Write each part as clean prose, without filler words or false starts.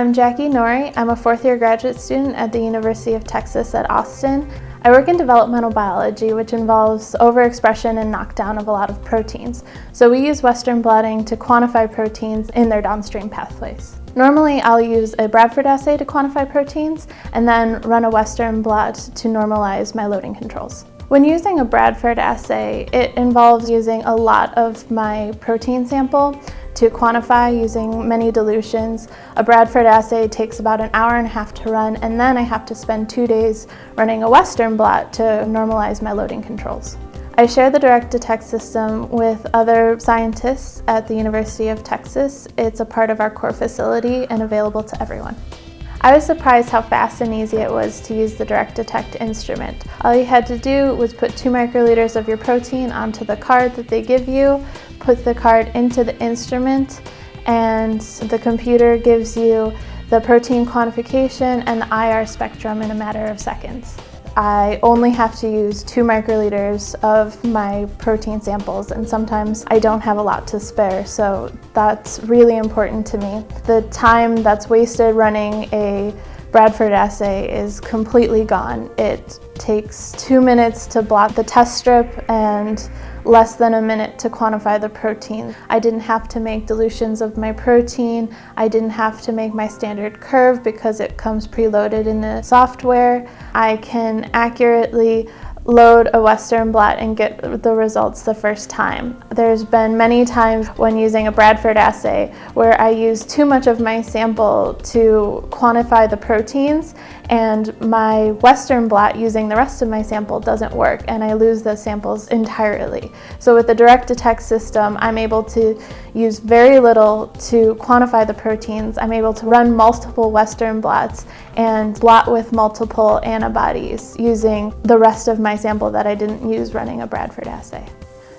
I'm Jackie Norrie. I'm a fourth-year graduate student at the University of Texas at Austin. I work in developmental biology, which involves overexpression and knockdown of a lot of proteins. So we use Western blotting to quantify proteins in their downstream pathways. Normally, I'll use a Bradford assay to quantify proteins and then run a Western blot to normalize my loading controls. When using a Bradford assay, it involves using a lot of my protein sample to quantify using many dilutions. A Bradford assay takes about an hour and a half to run, and then I have to spend 2 days running a Western blot to normalize my loading controls. I share the direct detect system with other scientists at the University of Texas. It's a part of our core facility and available to everyone. I was surprised how fast and easy it was to use the direct detect instrument. All you had to do was put 2 microliters of your protein onto the card that they give you, put the card into the instrument, and the computer gives you the protein quantification and the IR spectrum in a matter of seconds. I only have to use 2 microliters of my protein samples, and sometimes I don't have a lot to spare, so that's really important to me. The time that's wasted running a Bradford assay is completely gone. It takes 2 minutes to blot the test strip and less than a minute to quantify the protein. I didn't have to make dilutions of my protein. I didn't have to make my standard curve because it comes preloaded in the software. I can accurately load a Western blot and get the results the first time. There's been many times when using a Bradford assay where I use too much of my sample to quantify the proteins, and my Western blot using the rest of my sample doesn't work, and I lose the samples entirely. So with the direct detect system, I'm able to use very little to quantify the proteins. I'm able to run multiple Western blots and blot with multiple antibodies using the rest of my sample that I didn't use running a Bradford assay.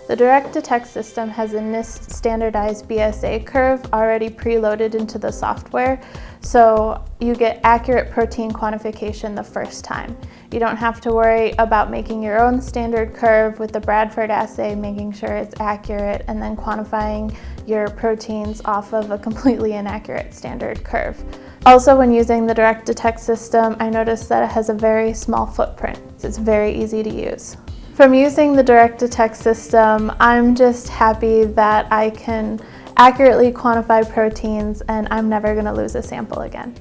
The direct detect system has a NIST standardized BSA curve already preloaded into the software, so you get accurate protein quantification the first time. You don't have to worry about making your own standard curve with the Bradford assay, making sure it's accurate, and then quantifying your proteins off of a completely inaccurate standard curve. Also, when using the direct detect system, I noticed that it has a very small footprint. It's very easy to use. From using the direct detect system, I'm just happy that I can accurately quantify proteins and I'm never going to lose a sample again.